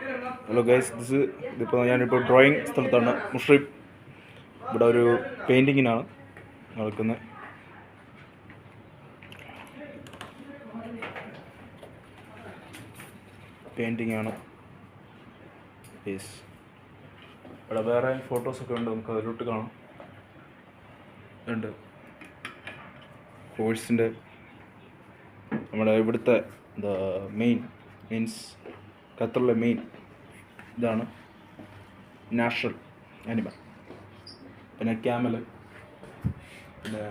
Hello guys, ഇതിപ്പോൾ ഞാനിപ്പോൾ drawing സ്ഥലത്താണ്. മുഷ്രിഫ് ഇവിടെ ഒരു പെയിൻറ്റിങ്ങിനാണ് നടക്കുന്നത്. പെയിൻറ്റിങ്ങാണ് യെസ്. ഇവിടെ വേറെ ഫോട്ടോസൊക്കെ ഉണ്ട്, നമുക്ക് അതിലോട്ട് കാണാം. ഉണ്ട് കോഴ്സിൻ്റെ നമ്മുടെ ഇവിടുത്തെ മീൻസ് ഖത്തറിലെ മെയിൻ ഇതാണ് നാഷണൽ ആനിമൽ. പിന്നെ ക്യാമൽ, പിന്നെ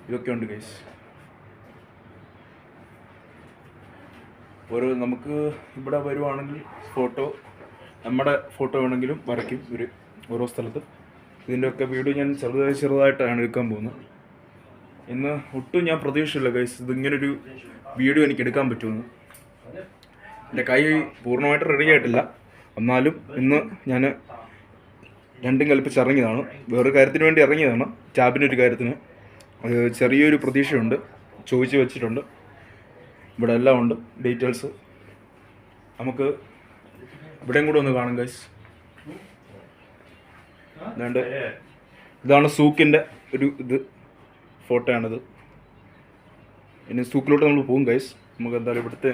ഇതൊക്കെ ഉണ്ട് ഗൈസ്. നമുക്ക് ഇവിടെ വരുവാണെങ്കിൽ നമ്മുടെ ഫോട്ടോ വേണമെങ്കിലും വരയ്ക്കും ഇവർ ഓരോ സ്ഥലത്ത്. ഇതിൻ്റെയൊക്കെ വീഡിയോ ഞാൻ ചെറുതായിട്ടാണ് എടുക്കാൻ പോകുന്നത്. ഇന്ന് ഒട്ടും ഞാൻ പ്രതീക്ഷയില്ല ഗൈസ്, ഇതിങ്ങനൊരു വീഡിയോ എനിക്ക് എടുക്കാൻ പറ്റുമെന്ന്. എൻ്റെ കൈ പൂർണ്ണമായിട്ട് റെഡി ആയിട്ടില്ല, എന്നാലും ഇന്ന് ഞാൻ രണ്ടും കൽപ്പിച്ച് ഇറങ്ങിയതാണ്. വേറൊരു കാര്യത്തിന് വേണ്ടി ഇറങ്ങിയതാണ്, ടാബിനൊരു കാര്യത്തിന്. അത് ചെറിയൊരു പ്രതീക്ഷയുണ്ട്, ചോദിച്ച് വെച്ചിട്ടുണ്ട്. ഇവിടെ എല്ലാം ഉണ്ട് ഡീറ്റെയിൽസ്. നമുക്ക് ഇവിടെയും കൂടെ ഒന്ന് കാണാം ഗൈസ്. ഇതാണ് സൂക്കിൻ്റെ ഒരു ഫോട്ടോ ആണിത്. ഇനി സൂക്കിലോട്ട് നമ്മൾ പോകും ഗൈസ്. നമുക്ക് എന്തായാലും ഇവിടുത്തെ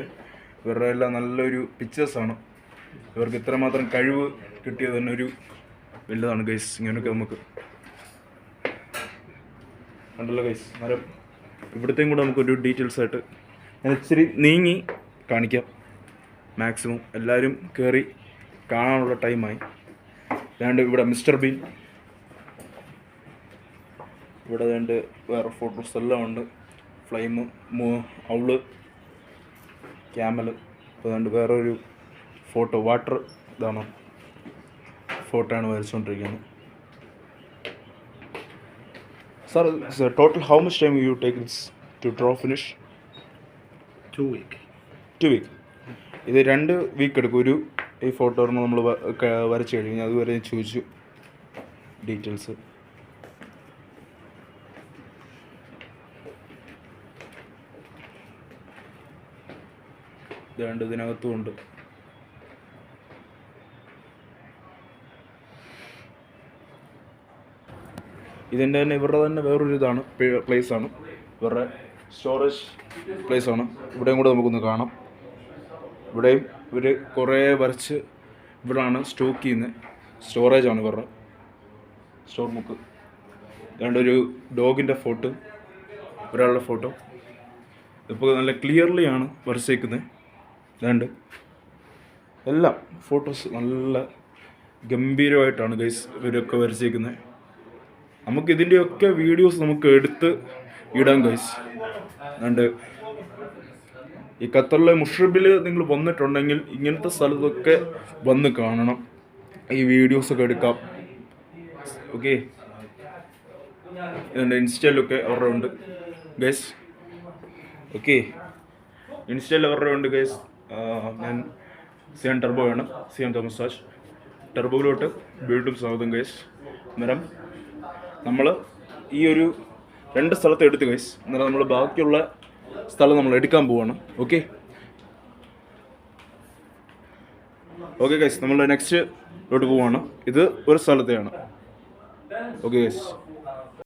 ഇവരുടെ എല്ലാം നല്ലൊരു പിക്ചേഴ്സാണ്. ഇവർക്ക് ഇത്രമാത്രം കഴിവ് കിട്ടിയത് തന്നെ ഒരു വലുതാണ് ഗൈസ്. ഇങ്ങനെയൊക്കെ നമുക്ക് കണ്ടല്ലോ ഗൈസ്. അന്നേരം ഇവിടുത്തെയും കൂടെ നമുക്കൊരു ഡീറ്റെയിൽസ് ആയിട്ട് ഞാൻ ഇച്ചിരി നീങ്ങി കാണിക്കാം. മാക്സിമം എല്ലാവരും കയറി കാണാനുള്ള ടൈമായി. അതാണ്ട് ഇവിടെ മിസ്റ്റർ ബീൻ, ഇവിടെ അതുകൊണ്ട് വേറെ ഫോട്ടോസ് എല്ലാം ഉണ്ട്. Flame, owl, camel. അപ്പോൾ അതുകൊണ്ട് വേറൊരു ഫോട്ടോ വാട്ടർ ഇതാണ് ഫോട്ടോ ആണ് വരച്ചുകൊണ്ടിരിക്കുന്നത്. Sir total how much time you take this to draw finish? 2 weeks. 2 weeks. ഇത് 2 വീക്ക് എടുക്കും. ഈ ഫോട്ടോ നമ്മൾ വരച്ച് കഴിഞ്ഞാൽ അതുവരെ ചോദിച്ചു ഡീറ്റെയിൽസ്. ഇതുണ്ട്, ഇതിനകത്തും ഉണ്ട്. ഇതിൻ്റെ തന്നെ ഇവരുടെ തന്നെ വേറൊരു ഇതാണ്, പ്ലേസാണ്. ഇവരുടെ സ്റ്റോറേജ് പ്ലേസാണ്. ഇവിടെയും കൂടെ നമുക്കൊന്ന് കാണാം. ഇവിടെയും ഇവർ കുറേ വരച്ച് ഇവിടെയാണ് സ്റ്റോക്ക് ചെയ്യുന്നത്. സ്റ്റോറേജാണ് ഇവരുടെ സ്റ്റോർ ബുക്ക്. ഇതാണ്ടൊരു ഡോഗിൻ്റെ ഫോട്ടോ, ഒരാളുടെ ഫോട്ടോ. ഇപ്പോൾ നല്ല ക്ലിയർലി ആണ് വരച്ചേക്കുന്നത്. ഇതാണ്ട് എല്ലാം ഫോട്ടോസ് നല്ല ഗംഭീരമായിട്ടാണ് ഗൈസ് ഇവരൊക്കെ വരച്ചേക്കുന്നത്. നമുക്കിതിൻ്റെയൊക്കെ വീഡിയോസ് നമുക്ക് എടുത്ത് ഇടാം ഗൈസ്. അതുകൊണ്ട് ഈ ഖത്തറിലെ മുഷ്രിഫിൽ നിങ്ങൾ വന്നിട്ടുണ്ടെങ്കിൽ ഇങ്ങനത്തെ സ്ഥലത്തൊക്കെ വന്ന് കാണണം, ഈ വീഡിയോസൊക്കെ എടുക്കാം. ഓക്കെ, ഇതുണ്ട്. ഇൻസ്റ്റയിലൊക്കെ അവരുടെ ഉണ്ട് ഗൈസ്. ഓക്കെ, ഇൻസ്റ്റയിൽ അവരുടെ ഉണ്ട് ഗൈസ്. ഞാൻ സിയാൻ ടർബോ ആണ്, സിയാൻ തോമസ് രാജ്. ടർബോയിലോട്ട് വീണ്ടും സ്വാഗതം ഗൈസ്. അന്നേരം നമ്മൾ ഈ ഒരു 2 സ്ഥലത്ത് എടുത്ത് ഗൈസ്. അന്നേരം നമ്മൾ ബാക്കിയുള്ള സ്ഥലം നമ്മൾ എടുക്കാൻ പോവാണ്. ഓക്കെ ഗൈസ്, നമ്മൾ നെക്സ്റ്റ് ലോട്ട് പോവാണ്. ഇത് ഒരു സ്ഥലത്തെയാണ്. Okay guys.